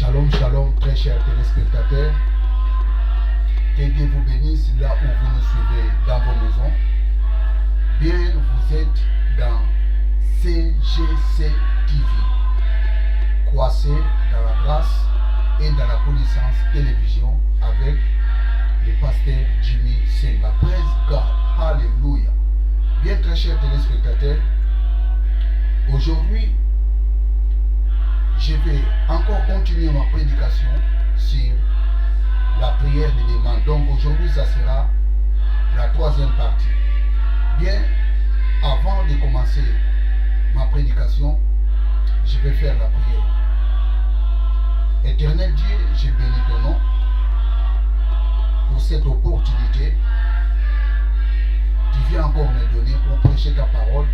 Shalom, shalom, très chers téléspectateurs. Que Dieu vous bénisse là où vous nous suivez dans vos maisons. Bien, vous êtes dans CGC TV, croissez dans la grâce et dans la connaissance télévision avec le pasteur Jimmy Senga. Praise God, Alléluia. Bien, très chers téléspectateurs, aujourd'hui, je vais encore continuer ma prédication sur la prière de demande. Donc aujourd'hui, ça sera la troisième partie. Bien, avant de commencer ma prédication, je vais faire la prière. Éternel Dieu, je bénis ton nom pour cette opportunité tu viens encore me donner pour prêcher ta parole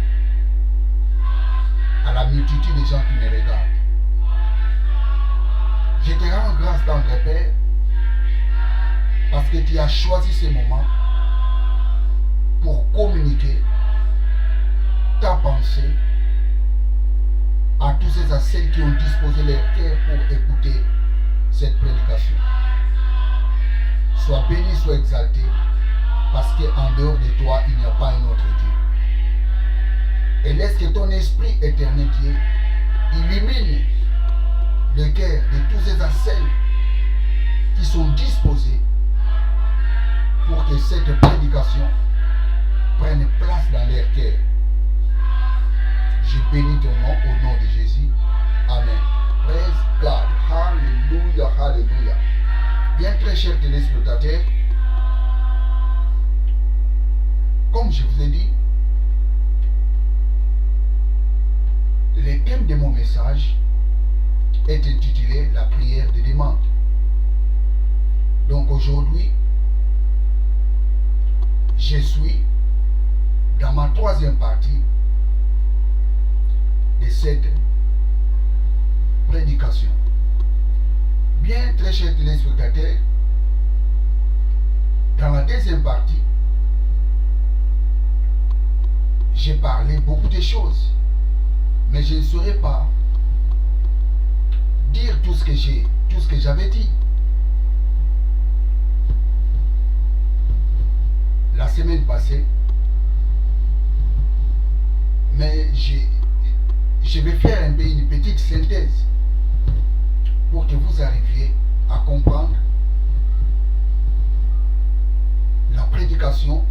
à la multitude des gens qui me regardent. Je te rends grâce dans ton Père parce que tu as choisi ce moment pour communiquer ta pensée à tous ces à celles qui ont disposé leur cœur pour écouter cette prédication. Sois béni, sois exalté, parce qu'en dehors de toi, il n'y a pas un autre Dieu. Et laisse que ton esprit éternel Dieu illumine le cœur de tous ces à celles qui sont disposés pour que cette prédication prenne place dans leur cœur. Je bénis ton nom au nom de Jésus. Amen. Praise God. Alléluia, alléluia. Bien, très chers téléspectateurs, comme je vous ai dit, le thème de mon message est intitulé la prière de demande. Donc aujourd'hui, je suis dans ma troisième partie de cette prédication. Bien, très chers téléspectateurs, dans la deuxième partie, j'ai parlé beaucoup de choses, mais je ne saurais pas dire tout ce que j'avais dit. La semaine passée, mais je vais faire une petite synthèse pour que vous arriviez à comprendre la prédication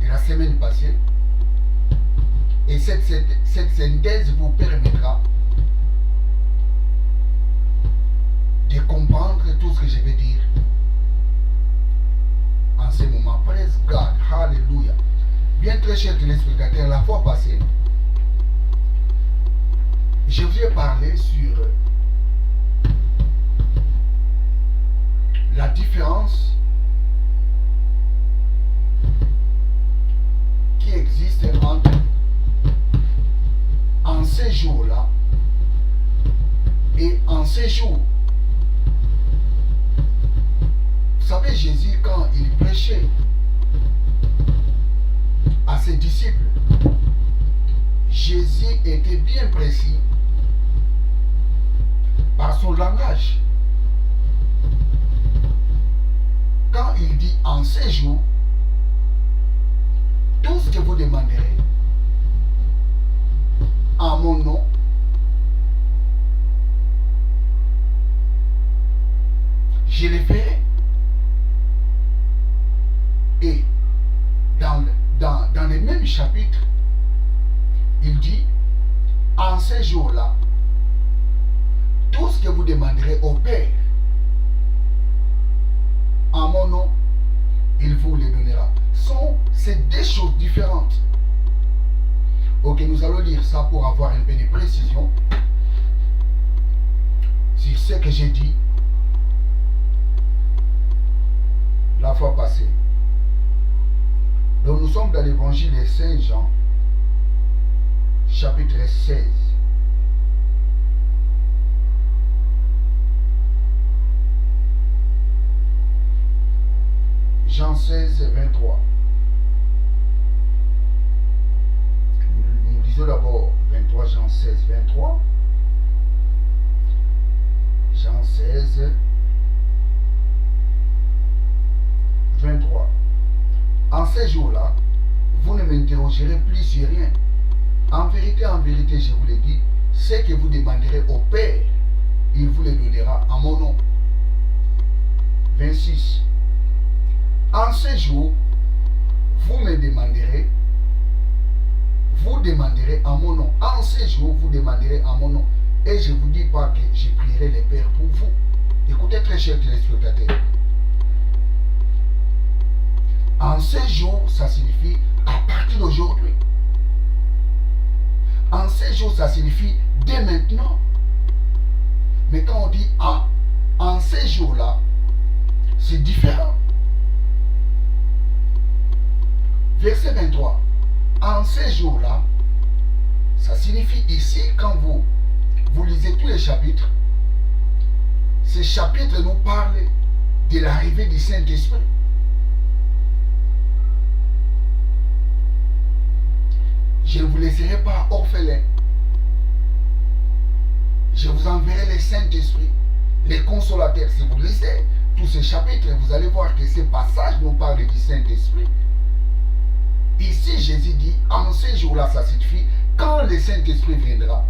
de la semaine passée. Et cette synthèse vous permettra de comprendre tout ce que je vais dire en ce moment. Praise God, Alléluia. Bien, très chers téléspectateurs, la fois passée, je vous ai parlé sur la différence qui existe entre en ces jours-là et en ces jours. Vous savez, Jésus, quand il prêchait à ses disciples, Jésus était bien précis par son langage. Quand il dit en ces jours, tout ce que vous demanderez en mon nom, je le ferai. Et dans le même chapitre, il dit, en ces jours-là, tout ce que vous demanderez au Père en mon nom, il vous le donnera. C'est deux choses différentes. Ok, nous allons lire ça pour avoir un peu de précision sur ce que j'ai dit la fois passée. Donc nous sommes dans l'évangile de Saint Jean, chapitre 16. Jean 16, 23. Nous lisons d'abord 23, Jean 16, 23. dérangerez plus sur rien. En vérité, je vous le dis, ce que vous demanderez au Père, il vous le donnera en mon nom. 26. En ce jour, vous demanderez en mon nom. En ce jour, vous demanderez en mon nom. Et je ne vous dis pas que je prierai le Père pour vous. Écoutez très chers téléspectateurs. En ce jour, ça signifie à partir d'aujourd'hui. En ce jour, ça signifie dès maintenant. Mais quand on dit en ces jours-là, c'est différent. Verset 23. En ces jours-là, ça signifie ici, quand vous lisez tous les chapitres, ces chapitres nous parlent de l'arrivée du Saint-Esprit. Je ne vous laisserai pas orphelin. Je vous enverrai le Saint-Esprit, les consolateurs. Si vous lisez tous ces chapitres, vous allez voir que ces passages nous parlent du Saint-Esprit. Ici, Jésus dit, en ces jours-là, ça signifie quand le Saint-Esprit viendra.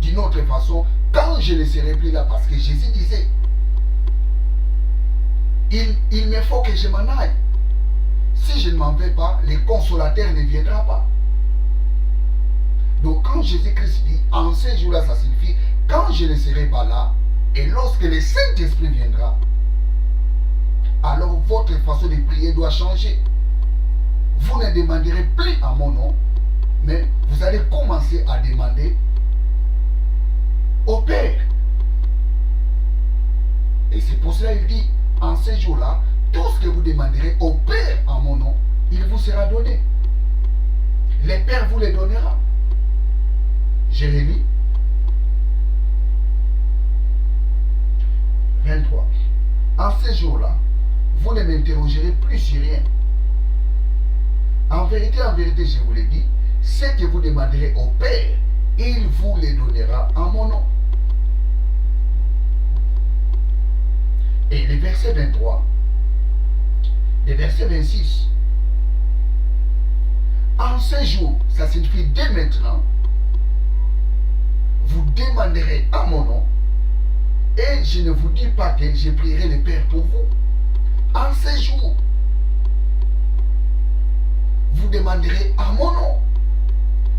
D'une autre façon, quand je ne serai plus là, parce que Jésus disait, il me faut que je m'en aille. Si je ne m'en vais pas, le consolateur ne viendra pas. Donc quand Jésus-Christ dit, en ces jours-là, ça signifie, quand je ne serai pas là, et lorsque le Saint-Esprit viendra, alors votre façon de prier doit changer. Vous ne demanderez plus à mon nom, mais vous allez commencer à demander au Père. Et c'est pour cela qu'il dit, en ces jours-là, tout ce que vous demanderez au Père en mon nom, il vous sera donné. Le Père vous le donnera. Jérémie 23. En ces jours-là, vous ne m'interrogerez plus sur rien. En vérité, je vous le dis, ce que vous demanderez au Père, il vous le donnera en mon nom. Et le verset 23, le verset 26, en ce jour, ça signifie dès maintenant, vous demanderez à mon nom, et je ne vous dis pas que je prierai le Père pour vous. En ce jour, vous demanderez à mon nom.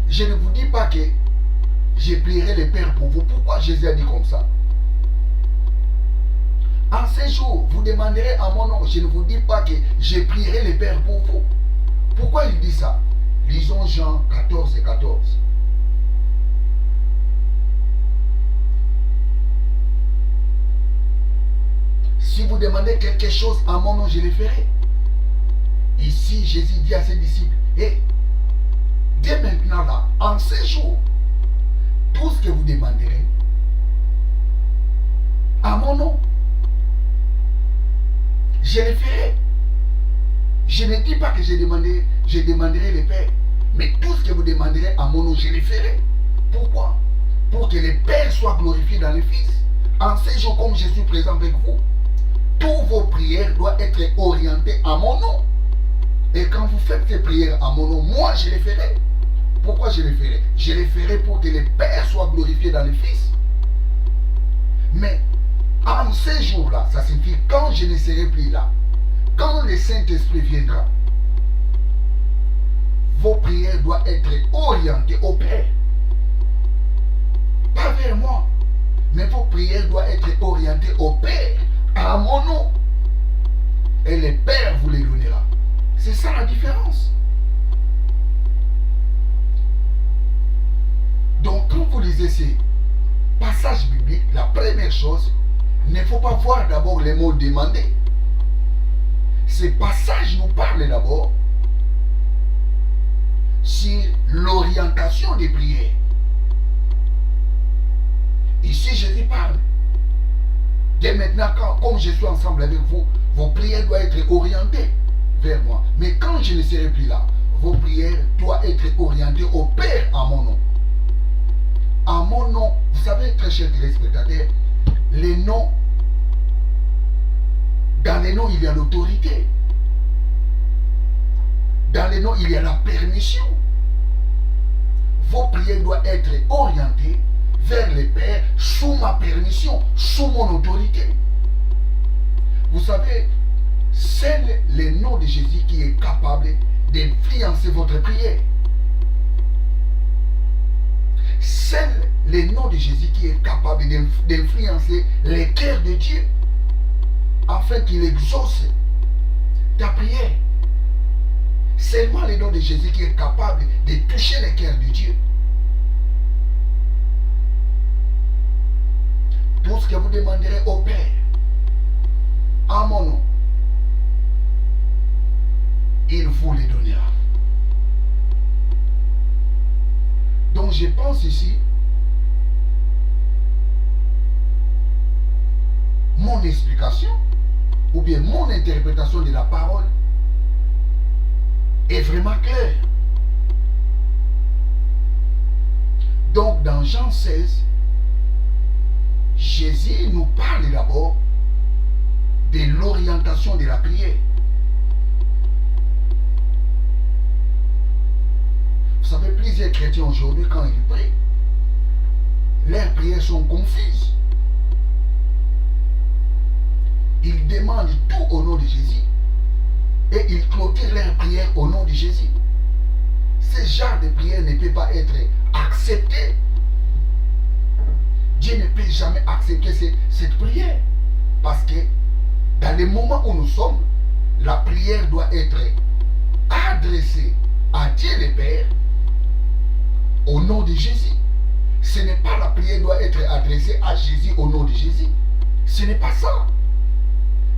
Je ne vous dis pas que je prierai le Père pour vous. Pourquoi Jésus a dit comme ça? En ce jour, vous demanderez à mon nom. Je ne vous dis pas que je prierai le Père pour vous. Pourquoi il dit ça? Lisons Jean 14 et 14. Si vous demandez quelque chose à mon nom, je le ferai. Ici, Jésus dit à ses disciples, et dès maintenant là, en ces jours, tout ce que vous demanderez à mon nom, je le ferai. Je ne dis pas que je demanderai le Père, mais tout ce que vous demanderez à mon nom, je le ferai. Pourquoi? Pour que le Père soit glorifié dans le Fils. En ces jours, comme je suis présent avec vous, toutes vos prières doivent être orientées à mon nom. Et quand vous faites ces prières à mon nom, moi je les ferai. Pourquoi je les ferai? Je les ferai pour que le Père soit glorifié dans le Fils. Mais en ces jours-là, ça signifie quand je ne serai plus là, quand le Saint-Esprit viendra, vos prières doivent être orientées au Père. Pas vers moi, mais vos prières doivent être orientées au Père, à mon nom. Et le Père vous les donnera. C'est ça la différence. Donc quand vous lisez ces passages bibliques, la première chose, il ne faut pas voir d'abord les mots demander. Ces passages nous parlent d'abord sur l'orientation des prières. Ici, Jésus parle. Dès maintenant, comme je suis ensemble avec vous, vos prières doivent être orientées vers moi. Mais quand je ne serai plus là, vos prières doivent être orientées au Père à mon nom. À mon nom, vous savez, très chers téléspectateurs, les noms, dans les noms, il y a l'autorité. Dans le nom, il y a la permission. Vos prières doivent être orientées vers le Père sous ma permission, sous mon autorité. Vous savez, c'est le nom de Jésus qui est capable d'influencer votre prière. C'est le nom de Jésus qui est capable d'influencer le cœur de Dieu afin qu'il exauce ta prière. Seulement le nom de Jésus qui est capable de toucher le cœur de Dieu. Tout ce que vous demanderez au Père, en mon nom, il vous le donnera. Donc je pense ici, mon explication, ou bien mon interprétation de la parole, est vraiment claire. Donc dans Jean 16, Jésus nous parle d'abord de l'orientation de la prière. Vous savez, plusieurs chrétiens aujourd'hui, quand ils prient, leurs prières sont confuses. Ils demandent tout au nom de Jésus et ils clôturent leurs prières au nom de Jésus. Ce genre de prière ne peut pas être accepté. Dieu ne peut jamais accepter cette prière. Parce que dans le moment où nous sommes, la prière doit être adressée à Dieu le Père au nom de Jésus. Ce n'est pas la prière doit être adressée à Jésus au nom de Jésus. Ce n'est pas ça.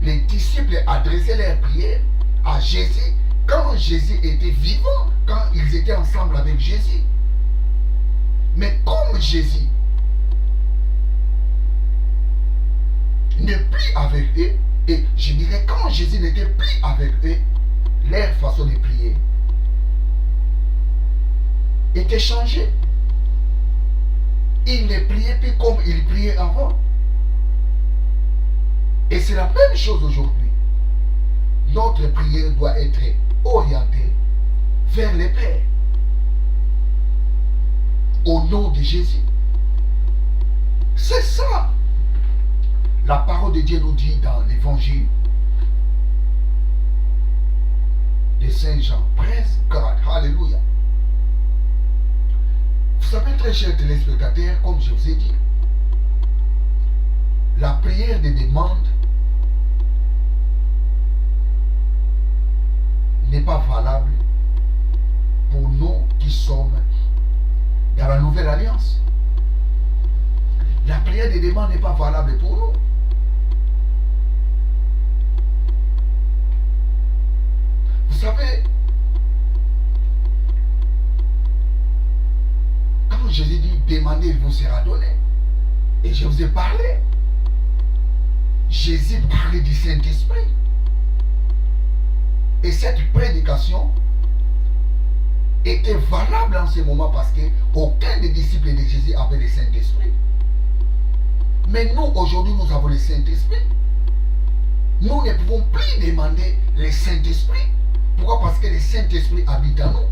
Les disciples adressaient leur prière à Jésus quand Jésus était vivant, quand ils étaient ensemble avec Jésus. Mais comme Jésus ne plus avec eux, et je dirais quand Jésus n'était plus avec eux, leur façon de prier était changée. Ils ne priaient plus comme ils priaient avant. Et c'est la même chose aujourd'hui. Notre prière doit être orientée vers le Père. Au nom de Jésus. C'est ça. La parole de Dieu nous dit dans l'évangile de Saint Jean, presque, alléluia. Vous savez, très chers téléspectateurs, comme je vous ai dit, la prière de demande n'est pas valable pour nous qui sommes dans la nouvelle alliance. La prière de demande n'est pas valable pour nous. Vous savez, quand Jésus dit demandez, il vous sera donné. Et je vous ai parlé. Jésus parlait du Saint-Esprit. Et cette prédication était valable en ce moment parce qu'aucun des disciples de Jésus avait le Saint-Esprit. Mais nous, aujourd'hui, nous avons le Saint-Esprit. Nous ne pouvons plus demander le Saint-Esprit. Pourquoi? Parce que le Saint-Esprit habite en nous.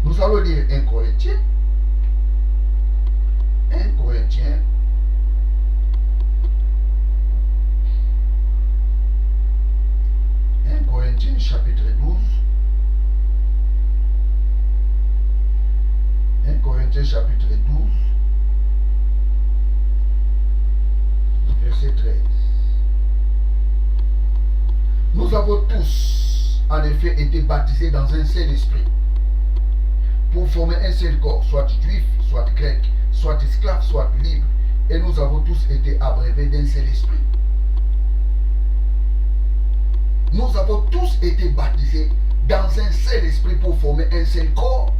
Nous allons lire 1 Corinthiens. 1 Corinthiens. Corinthiens chapitre 12. 1 Corinthiens chapitre 12. Verset 13. Nous avons tous, en effet, été baptisés dans un seul esprit, pour former un seul corps, soit juif, soit grec, soit esclave, soit libre, et nous avons tous été abreuvés d'un seul esprit. Nous avons tous été baptisés dans un seul esprit pour former un seul corps.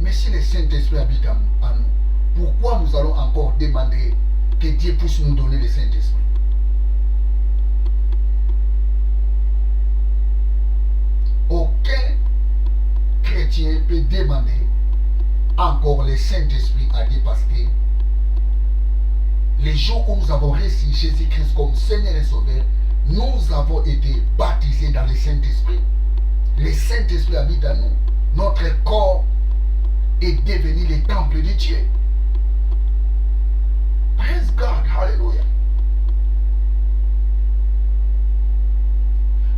Mais si le Saint-Esprit habite en nous, pourquoi nous allons encore demander que Dieu puisse nous donner le Saint-Esprit? Aucun chrétien peut demander encore le Saint-Esprit à Dieu parce que les jours où nous avons reçu Jésus-Christ comme Seigneur et Sauveur, nous avons été baptisés dans le Saint-Esprit. Le Saint-Esprit habite en nous. Notre corps est devenu le temple de Dieu. Praise God, hallelujah.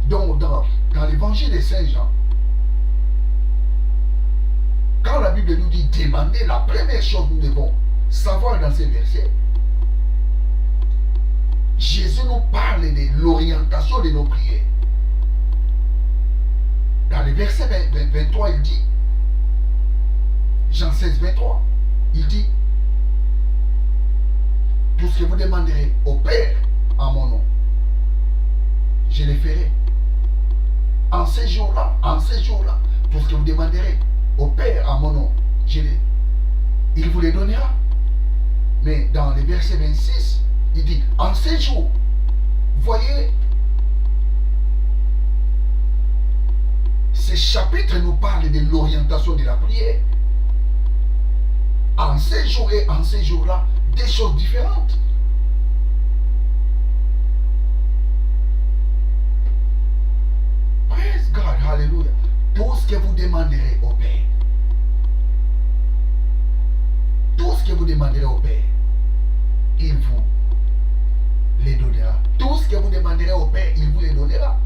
Donc, dans l'évangile de Saint Jean, quand la Bible nous dit demander, la première chose que nous devons savoir dans ces versets, Jésus nous parle de l'orientation de nos prières. Dans le verset 23, il dit, Jean 16, 23, il dit, tout ce que vous demanderez au Père en mon nom, je le ferai. En ces jours-là, tout ce que vous demanderez au Père en mon nom, il vous les donnera. Mais dans le verset 26, il dit, en ces jours, voyez, ce chapitre nous parle de l'orientation de la prière. En ces jours et en ces jours-là, des choses différentes. Praise God, hallelujah. Tout ce que vous demanderez au Père, tout ce que vous demanderez au Père, il vous les donnera. Tout ce que vous demanderez au Père, il vous les donnera.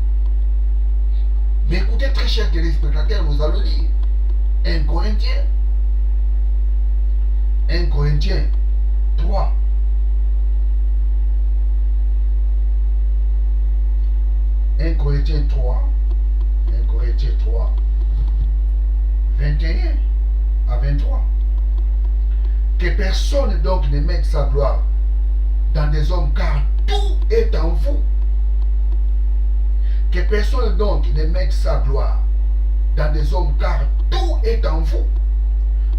Mais écoutez, très chers téléspectateurs, nous allons lire 1 Corinthiens 3. 1 Corinthiens 3, 21 à 23. Que personne donc ne mette sa gloire dans des hommes, car tout est en vous. Que personne donc ne mette sa gloire dans des hommes, car tout est en vous.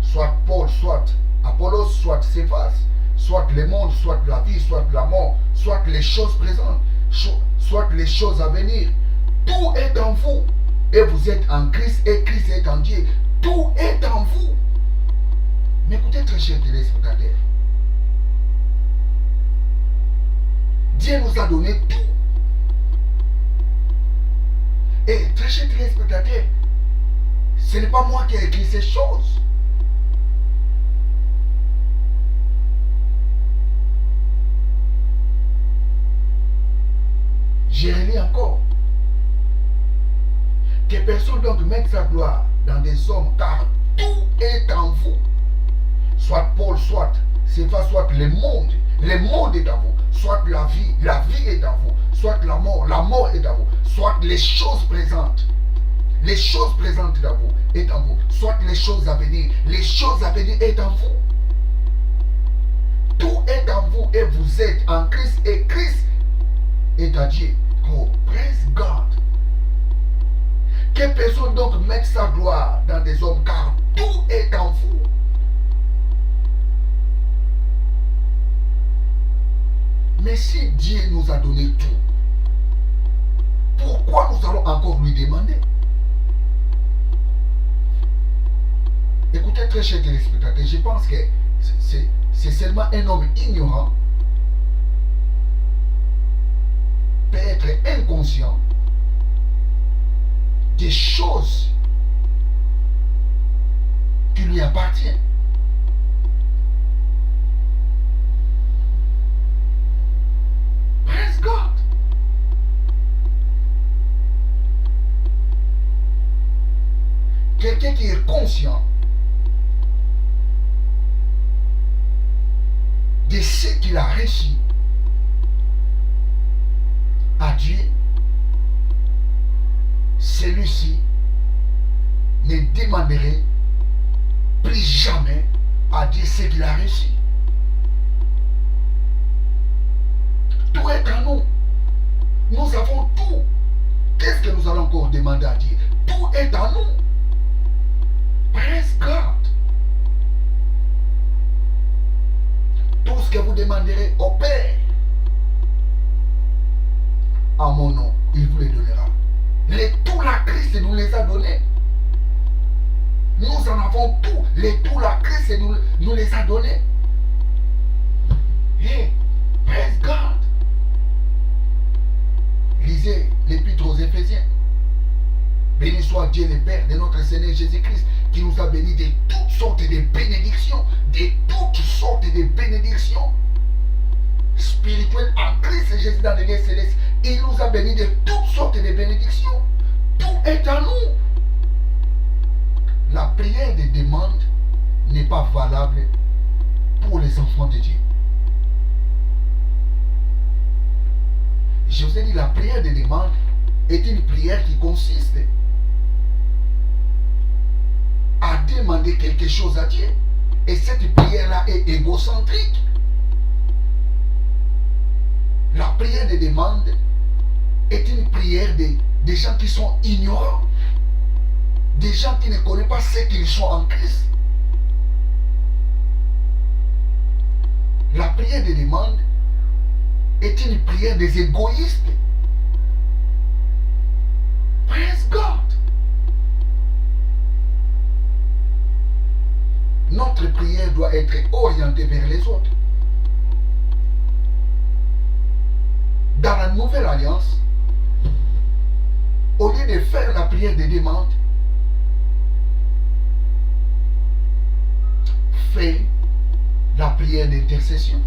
Soit Paul, soit Apollos, soit Céphas, soit le monde, soit la vie, soit la mort, soit les choses présentes, soit les choses à venir. Tout est en vous. Et vous êtes en Christ, et Christ est en Dieu. Tout est en vous. Mais écoutez, très chers téléspectateurs, Dieu nous a donné tout. Et très chers téléspectateurs, ce n'est pas moi qui ai écrit ces choses. Je relis encore. Que personne donc mette sa gloire dans des hommes, car tout est en vous. Soit Paul, soit Céphas, soit le monde est en vous. Soit la vie est en vous. Soit la mort est en vous. Soit les choses présentes dans vous est en vous. Soit les choses à venir est en vous. Tout est en vous et vous êtes en Christ et Christ est à Dieu. Oh, praise God. Que personne donc mette sa gloire dans des hommes, car tout est en vous. Mais si Dieu nous a donné tout, pourquoi nous allons encore lui demander? Écoutez, très chers téléspectateurs, je pense que c'est seulement un homme ignorant peut être inconscient des choses qui lui appartiennent. Praise God. Quelqu'un qui est conscient de ce qu'il a reçu à Dieu, celui-ci ne demanderait plus jamais à Dieu ce qu'il a reçu. Tout est en nous. Nous avons tout. Qu'est-ce que nous allons encore demander à Dieu? Tout est en nous. Praise God. Tout ce que vous demanderez au Père en mon nom, il vous les donnera. Tout la Christ nous les a donnés. Nous en avons tout. Tout la Christ nous les a donnés. Hey, praise God. lisez l'épître aux Éphésiens. Béni soit Dieu le Père de notre Seigneur Jésus-Christ, qui nous a bénis de toutes sortes de bénédictions, spirituelles en Christ Jésus dans les lieux célestes. Il nous a bénis de toutes sortes de bénédictions. Tout est à nous. La prière de demande n'est pas valable pour les enfants de Dieu. Je vous ai dit, la prière de demande est une prière qui consiste à demander quelque chose à Dieu. Et cette prière-là est égocentrique. La prière de demande est une prière des gens qui sont ignorants, des gens qui ne connaissent pas ce qu'ils sont en Christ. La prière de demande est une prière des égoïstes. Praise God. Notre prière doit être orientée vers les autres. Dans la nouvelle alliance, au lieu de faire la prière de demande, fais la prière d'intercession.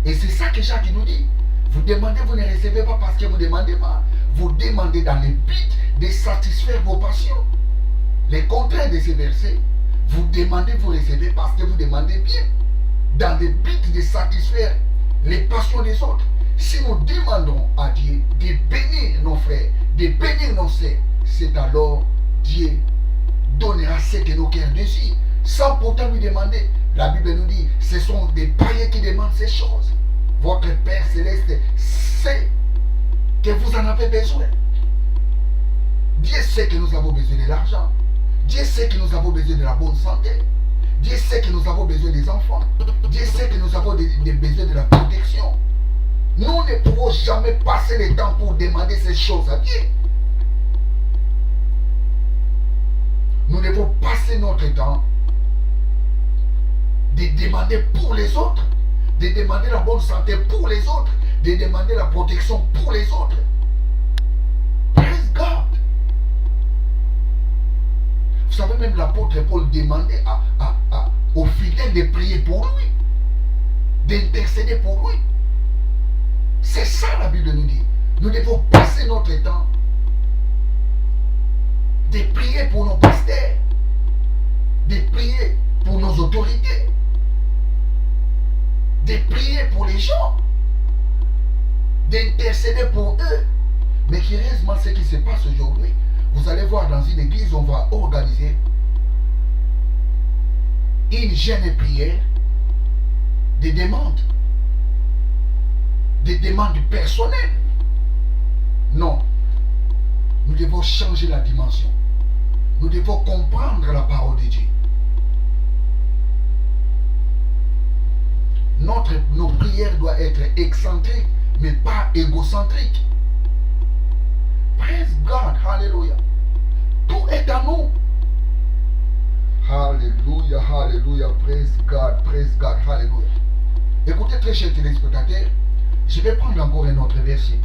Et c'est ça que Jacques nous dit. Vous demandez, vous ne recevez pas parce que vous demandez mal. Vous demandez dans le but de satisfaire vos passions. Le contraire de ces versets, vous demandez, vous recevez parce que vous demandez bien. Dans le but de satisfaire les passions des autres. Si nous demandons à Dieu de bénir nos frères, de bénir nos sœurs, c'est alors Dieu donnera ce que nos cœurs désirent, sans pourtant lui demander. La Bible nous dit, ce sont des païens qui demandent ces choses. Votre Père Céleste sait que vous en avez besoin. Dieu sait que nous avons besoin de l'argent. Dieu sait que nous avons besoin de la bonne santé. Dieu sait que nous avons besoin des enfants. Dieu sait que nous avons besoin de la protection. Nous ne pouvons jamais passer le temps pour demander ces choses à Dieu. Nous devons passer notre temps de demander pour les autres, de demander la bonne santé pour les autres, de demander la protection pour les autres. Praise God. Vous savez, même l'apôtre Paul demandait aux fidèles de prier pour lui, d'intercéder pour lui. C'est ça la Bible nous dit. Nous devons passer notre temps de prier pour nos pasteurs, de prier pour nos autorités, de prier pour les gens, d'intercéder pour eux. Mais curieusement, ce qui se passe aujourd'hui, vous allez voir dans une église, on va organiser une jeûne prière des demandes personnelles. Non, nous devons changer la dimension. Nous devons comprendre la parole de Dieu. Nos prières doivent être excentriques, mais pas égocentriques. Praise God, hallelujah. Tout est à nous. Hallelujah, hallelujah, praise God, hallelujah. Écoutez, très chers téléspectateurs, je vais prendre encore un autre verset.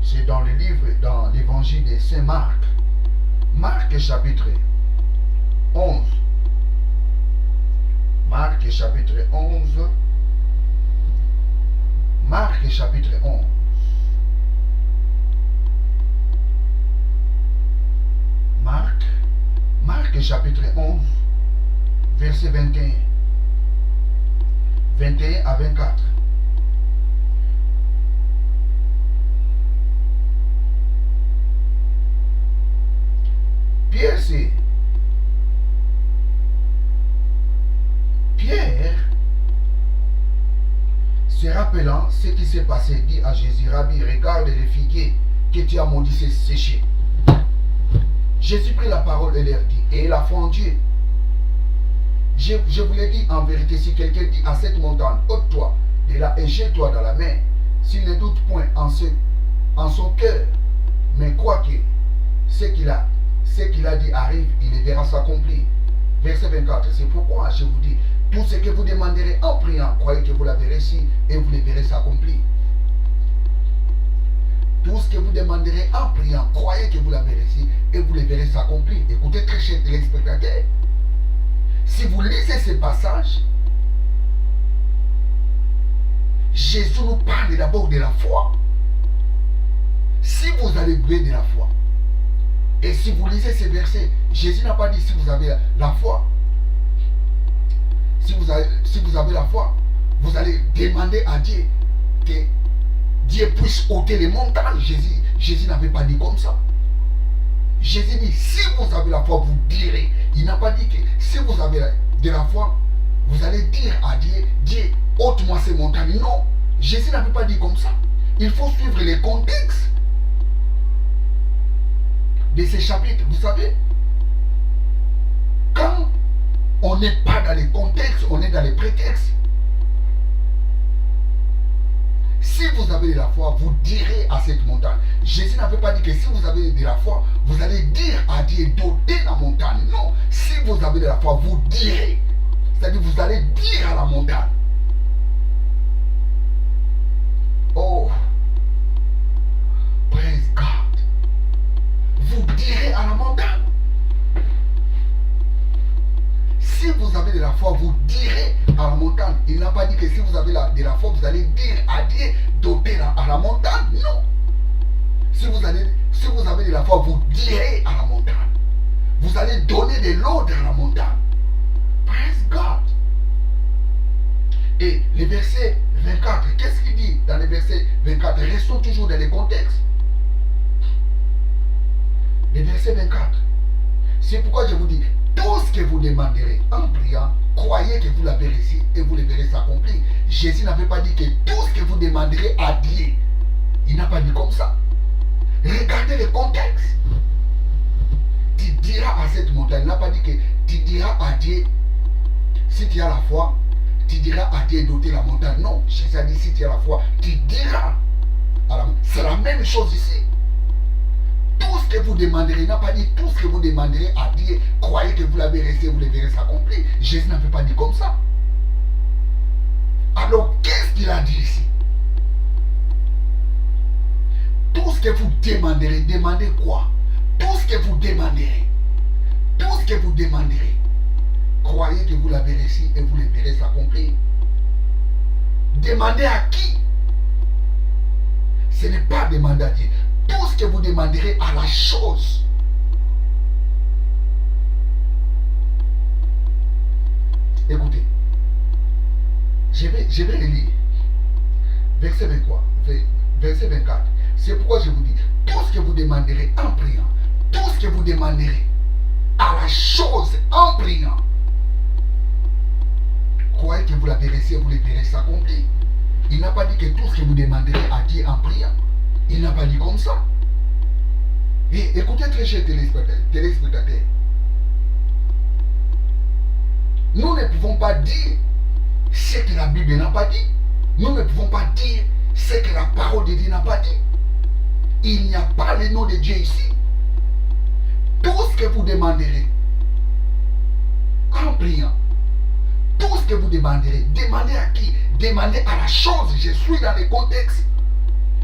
C'est dans le livre, dans l'évangile de Saint Marc. Marc chapitre 11. Marc chapitre 11. Marc chapitre 11. Marc chapitre 11, verset 21. 21 à 24. Pierre, se rappelant ce qui s'est passé, dit à Jésus, Rabbi, regarde les figuiers que tu as maudits séchés. Jésus prit la parole et leur dit, et il a fondu. Je vous l'ai dit en vérité, si quelqu'un dit à cette montagne, ôte-toi de là et jette-toi dans la mer, s'il ne doute point en son cœur, mais croit que ce qu'il a dit arrive, il le verra s'accomplir. Verset 24, c'est pourquoi je vous dis Tout ce que vous demanderez en priant, croyez que vous l'avez reçu et vous le verrez s'accomplir. Tout ce que vous demanderez en priant, croyez que vous l'avez reçu et vous le verrez s'accomplir. Écoutez, très chers téléspectateurs, si vous lisez ce passage, Jésus nous parle d'abord de la foi. Si vous avez besoin de la foi, et si vous lisez ces versets, Jésus n'a pas dit si vous avez la foi. Si vous avez la foi, vous allez demander à Dieu que Dieu puisse ôter les montagnes. Jésus n'avait pas dit comme ça. Jésus dit, si vous avez la foi, vous direz. Il n'a pas dit que si vous avez de la foi, vous allez dire à Dieu, Dieu, ôte-moi ces montagnes. Non, Jésus n'avait pas dit comme ça. Il faut suivre les contextes de ces chapitres. Vous savez, quand on n'est pas dans les contextes, on est dans les prétextes. Si vous avez de la foi, vous direz à cette montagne. Jésus n'avait pas dit que si vous avez de la foi, vous allez dire à Dieu d'ôter la montagne. Non, si vous avez de la foi, vous direz. C'est-à-dire vous allez dire à la montagne. Oh, praise God. Vous direz à la montagne. Si vous avez de la foi, vous direz à la montagne. Il n'a pas dit que si vous avez de la foi, vous allez dire à Dieu d'ôter à la montagne. Non. Si vous avez de la foi, vous direz à la montagne. Vous allez donner de l'ordre à la montagne. Praise God. Et le verset 24, qu'est-ce qu'il dit dans le verset 24? Restons toujours dans les contextes. Le verset 24. C'est pourquoi je vous dis, tout ce que vous demanderez en priant, croyez que vous l'avez reçu et vous le verrez s'accomplir. Jésus n'avait pas dit que tout ce que vous demanderez à Dieu. Il n'a pas dit comme ça. Regardez le contexte. Tu diras à cette montagne. Il n'a pas dit que tu diras à Dieu, si tu as la foi, tu diras à Dieu d'ôter la montagne. Non, Jésus a dit si tu as la foi, tu diras à la montagne. C'est la même chose ici. Tout ce que vous demanderez, il n'a pas dit tout ce que vous demanderez à Dieu, croyez que vous l'avez reçu, vous le verrez s'accomplir. Jésus n'avait pas dit comme ça. Alors, qu'est-ce qu'il a dit ici? Tout ce que vous demanderez, demandez quoi? Tout ce que vous demanderez, tout ce que vous demanderez, croyez que vous l'avez reçu et vous le verrez s'accomplir. Demandez à qui? Ce n'est pas demander à Dieu. Tout ce que vous demanderez à la chose. Écoutez, je vais le lire. Verset 23, verset 24. C'est pourquoi je vous dis, tout ce que vous demanderez en priant, tout ce que vous demanderez à la chose en priant, croyez que vous l'avez reçu et vous le verrez s'accomplir. Il n'a pas dit que tout ce que vous demanderez à Dieu en priant. Il n'a pas dit comme ça. Et écoutez très chers téléspectateurs. Nous ne pouvons pas dire ce que la Bible n'a pas dit. Nous ne pouvons pas dire ce que la parole de Dieu n'a pas dit. Il n'y a pas le nom de Dieu ici. Tout ce que vous demanderez en priant, tout ce que vous demanderez, demandez à qui? Demandez à la chose. Je suis dans le contexte.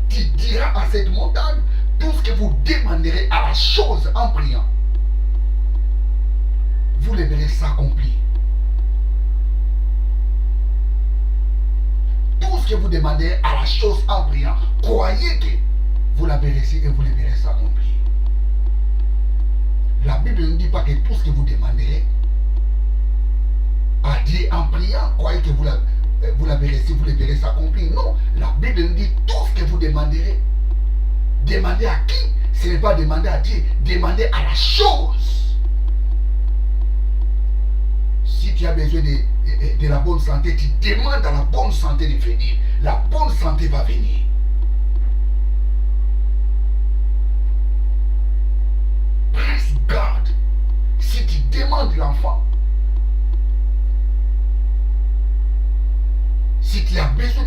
Tu diras à cette montagne, tout ce que vous demanderez à la chose en priant, vous le verrez s'accomplir. Tout ce que vous demandez à la chose en priant, croyez que vous l'avez reçu et vous le verrez s'accomplir. La Bible ne dit pas que tout ce que vous demanderez à Dieu en priant, croyez que vous l'avez reçu, vous le verrez s'accomplir. Non, la Bible nous dit tout ce que vous demanderez. Demandez à qui? Ce n'est pas demander à Dieu, demandez à la chose. Si tu as besoin de la bonne santé, tu demandes à la bonne santé de venir. La bonne santé va venir. Praise God. Si tu demandes l'enfant, si tu as besoin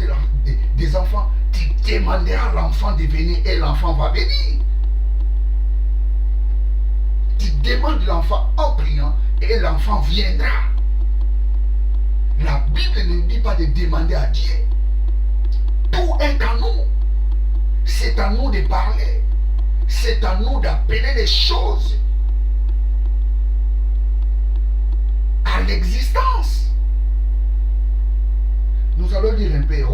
des enfants, tu demanderas à l'enfant de venir et l'enfant va venir. Tu demandes l'enfant en priant et l'enfant viendra. La Bible ne dit pas de demander à Dieu. Tout est à nous. C'est à nous de parler. C'est à nous d'appeler les choses à l'existence. Nous allons lire un peu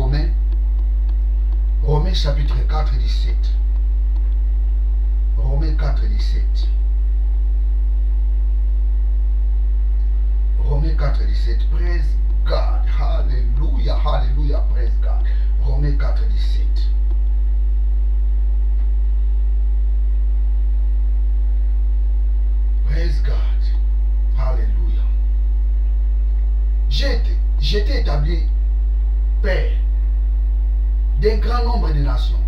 Romains chapitre 4, 17. Romains 4, 17. Romains 4, 17. Praise God. Hallelujah. Hallelujah. Praise God. Romains 4, 17. Praise God. Hallelujah. J'ai été établi Père d'un grand nombre de nations.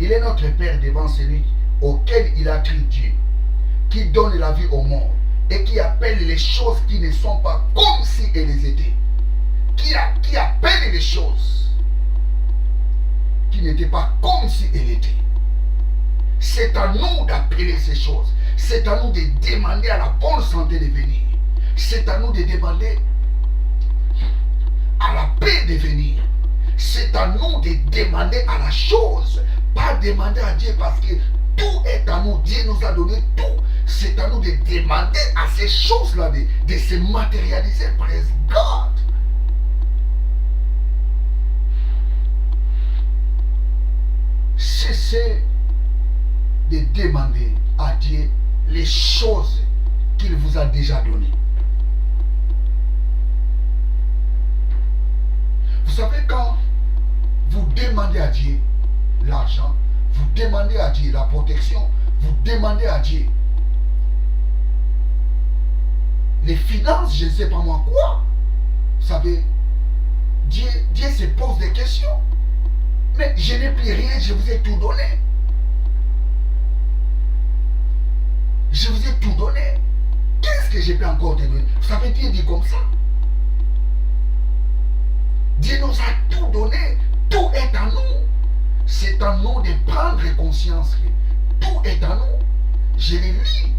Il est notre Père devant celui auquel il a crié Dieu, qui donne la vie au monde et qui appelle les choses qui ne sont pas comme si elles étaient. Qui appelle les choses qui n'étaient pas comme si elles étaient. C'est à nous d'appeler ces choses. C'est à nous de demander à la bonne santé de venir. C'est à nous de demander à la paix de venir. C'est à nous de demander à la chose. Pas demander à Dieu parce que tout est à nous. Dieu nous a donné tout. C'est à nous de demander à ces choses-là de se matérialiser. Praise God. Cessez de demander à Dieu les choses qu'il vous a déjà données. Vous savez, quand vous demandez à Dieu l'argent, vous demandez à Dieu la protection, vous demandez à Dieu les finances, je ne sais pas moi quoi, vous savez, Dieu se pose des questions. Mais je n'ai plus rien, je vous ai tout donné. Je vous ai tout donné. Qu'est-ce que je peux encore te donner? Vous savez, Dieu dit comme ça. Dieu nous a tout donné. Tout est à nous. C'est à nous de prendre conscience que tout est à nous. Je les lis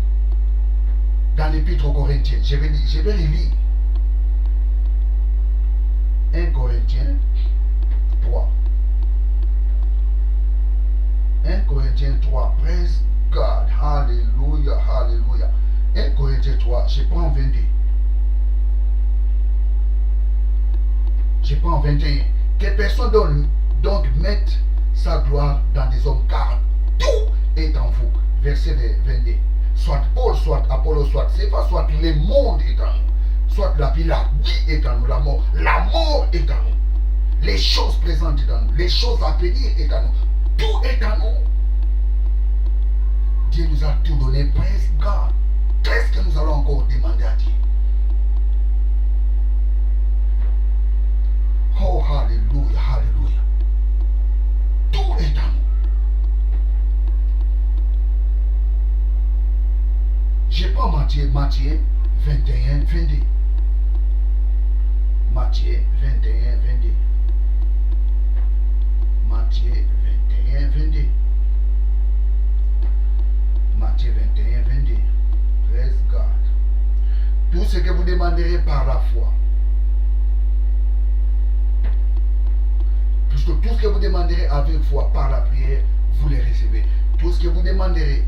dans l'Épître aux Corinthiens. Je vais les lire. 1 Corinthiens 3. 1 Corinthiens 3. Praise God. Alléluia. Alléluia. 1 Corinthiens 3. Je prends 22. Je prends 21. Que personne donc mette sa gloire dans des hommes, car tout est en vous. Verset 22. Soit Paul, soit Apollo, soit Céphas, soit le monde est en nous. Soit la vie est en nous. La mort est en nous. Les choses présentes est en nous. Les choses à venir est en nous. Tout est en nous. Dieu nous a tout donné. Praise God. Qu'est-ce que nous allons encore demander à Dieu? Oh, alléluia, alléluia. Tout est en nous. Je prends Matthieu 21, 22. Matthieu 21, 22. Matthieu 21, 22. Matthieu 21, 22. Praise God. Tout ce que vous demanderez par la foi. Puisque tout ce que vous demanderez avec foi par la prière, vous les recevez. Tout ce que vous demanderez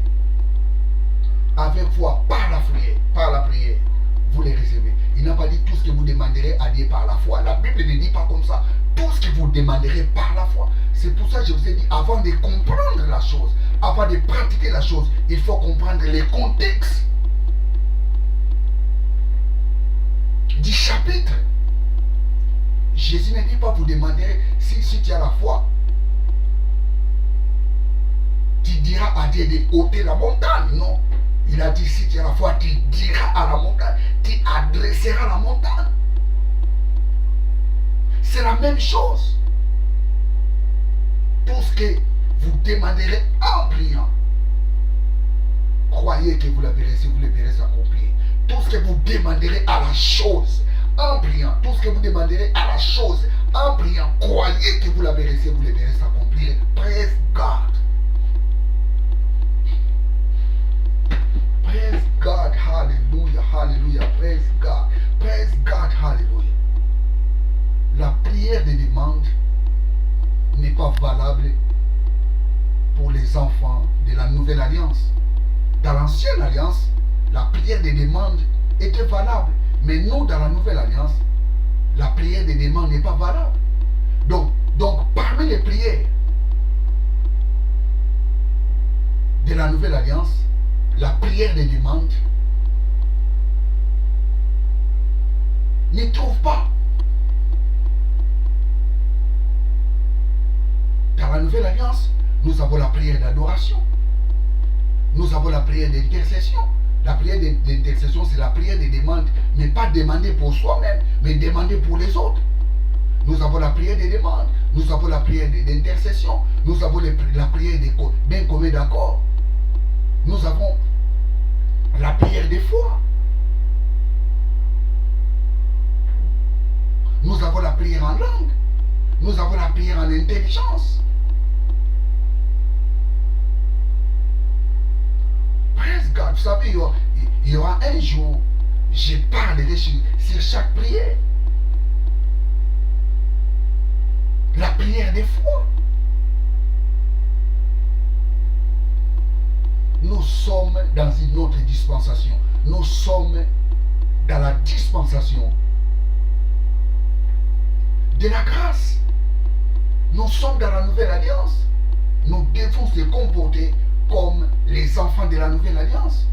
avec foi par la prière, vous les recevez. Il n'a pas dit tout ce que vous demanderez à Dieu par la foi. La Bible ne dit pas comme ça. Tout ce que vous demanderez par la foi. C'est pour ça que je vous ai dit, avant de comprendre la chose, avant de pratiquer la chose, il faut comprendre les contextes du chapitre. Jésus ne dit pas vous demanderez si tu as la foi. Tu diras à Dieu de ôter la montagne. Non. Il a dit si tu as la foi, tu diras à la montagne. Tu adresseras la montagne. C'est la même chose. Tout ce que vous demanderez en priant, croyez que vous la verrez si vous le verrez s'accomplir. Tout ce que vous demanderez à la chose, en priant, tout ce que vous demanderez à la chose, en priant, croyez que vous la verrez si vous le verrez s'accomplir. Praise God. Praise God. Hallelujah. Hallelujah. Praise God. Praise God. Hallelujah. prière de demande n'est pas valable pour les enfants de la nouvelle alliance. Dans l'ancienne alliance, la prière de demande était valable. Mais nous, dans la nouvelle alliance, la prière de demande n'est pas valable. Donc, parmi les prières de la nouvelle alliance, la prière de demande ne trouve pas. Dans la nouvelle alliance, nous avons la prière d'adoration. Nous avons la prière d'intercession. La prière d'intercession, c'est la prière de demande, mais pas demander pour soi-même, mais demander pour les autres. Nous avons la prière de demande, nous avons la prière d'intercession, nous avons la prière d'un commun d'accord. Nous avons la prière de foi. Nous avons la prière en langue. Nous avons la prière en intelligence. Praise God. Vous savez, il y aura un jour, je parlerai sur chaque prière. La prière des foi. Nous sommes dans une autre dispensation. Nous sommes dans la dispensation de la grâce. Nous sommes dans la nouvelle alliance. Nous devons se comporter comme les enfants de la nouvelle alliance.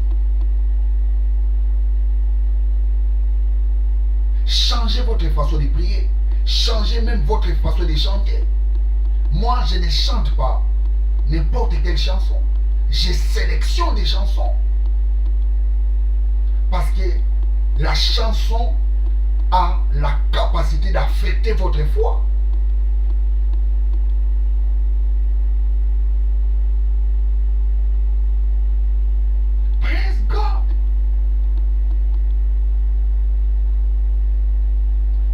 Changez votre façon de prier. Changez même votre façon de chanter. Moi, je ne chante pas n'importe quelle chanson. Je sélectionne des chansons. Parce que la chanson a la capacité d'affecter votre foi. Praise God.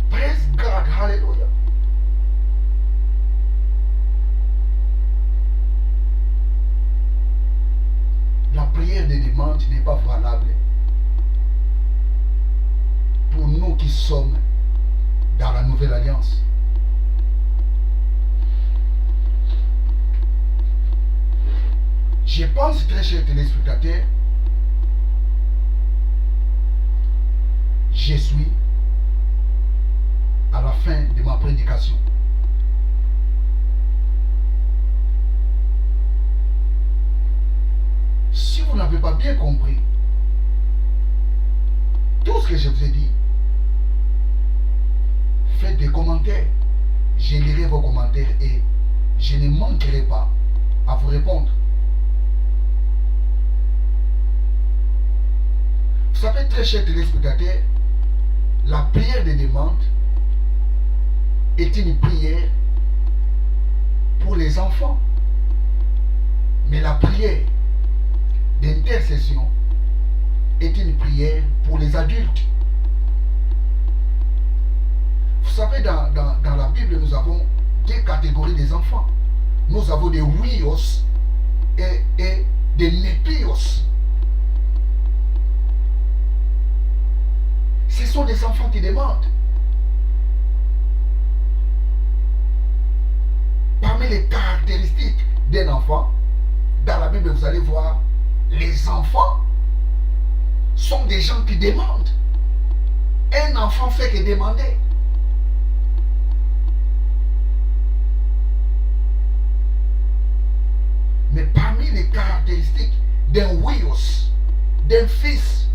Praise God. Hallelujah. La prière de demande n'est pas valable pour nous qui sommes dans la nouvelle alliance. Je pense, très chers téléspectateurs, je suis à la fin de ma prédication. Si vous n'avez pas bien compris tout ce que je vous ai dit, faites des commentaires. Je lirai vos commentaires et je ne manquerai pas à vous répondre. Vous savez, très chers téléspectateurs, la prière de demande est une prière pour les enfants. Mais la prière d'intercession est une prière pour les adultes. Vous savez, dans la Bible, nous avons deux catégories des enfants. Nous avons des huios et des nepios. Ce sont des enfants qui demandent. Parmi les caractéristiques d'un enfant, dans la Bible, vous allez voir, les enfants sont des gens qui demandent. Un enfant fait que demander. Mais parmi les caractéristiques d'un huios, d'un fils,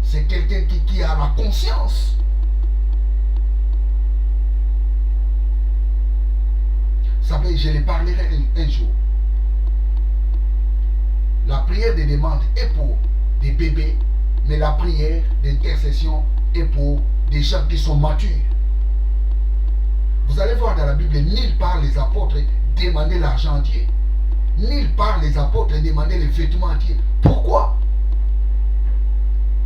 c'est quelqu'un qui a la conscience. Vous savez, je les parlerai un jour. La prière de demande est pour des bébés, mais la prière d'intercession est pour des gens qui sont matures. Vous allez voir dans la Bible, nulle part les apôtres demandaient l'argent entier. Nulle part les apôtres demandaient les vêtements entiers. Pourquoi?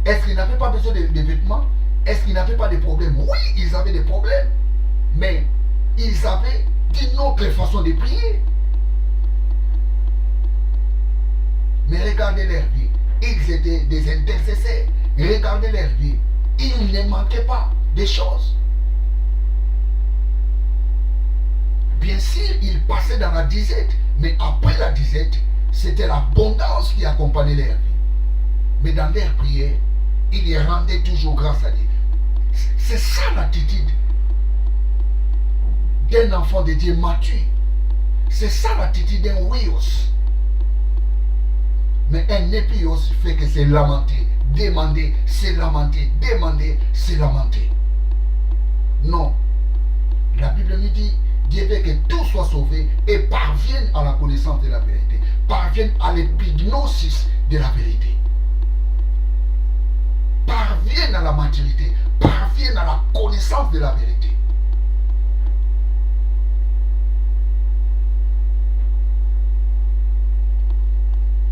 Est-ce qu'ils n'avaient pas besoin de vêtements? Est-ce qu'ils n'avaient pas de problèmes? Oui, ils avaient des problèmes. Mais ils avaient une autre façon de prier. Mais regardez leur vie. Ils étaient des intercesseurs. Regardez leur vie. Ils ne manquaient pas des choses. Bien sûr, il passait dans la disette, mais après la disette, c'était l'abondance qui accompagnait leur vie. Mais dans leur prière, il y rendait toujours grâce à Dieu. C'est ça l'attitude d'un enfant de Dieu mature. C'est ça l'attitude d'un Wios. Mais un épios fait que c'est lamenter, demander, c'est lamenter, demander, c'est lamenter. Non. La Bible nous dit, Dieu veut que tout soit sauvé et parvienne à la connaissance de la vérité. Parvienne à l'épignosis de la vérité. Parvienne à la maturité. Parvienne à la connaissance de la vérité.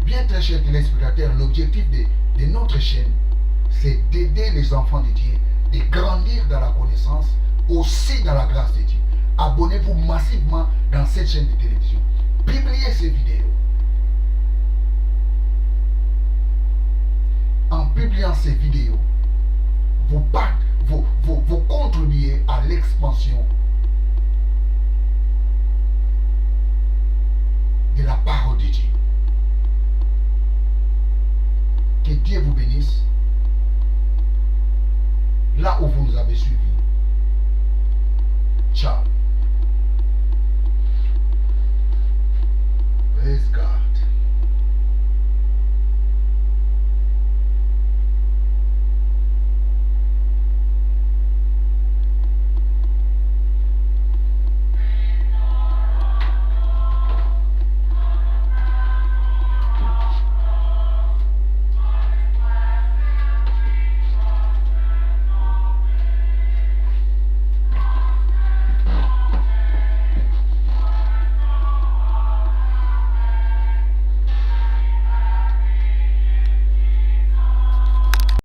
Bien très chers téléspectateurs, l'objectif de notre chaîne, c'est d'aider les enfants de Dieu, de grandir dans la connaissance, aussi dans la grâce de Dieu. Abonnez-vous massivement dans cette chaîne de télévision. Publiez ces vidéos. En publiant ces vidéos, vous contribuez à l'expansion de la parole de Dieu. Que Dieu vous bénisse. Là où vous nous avez suivis,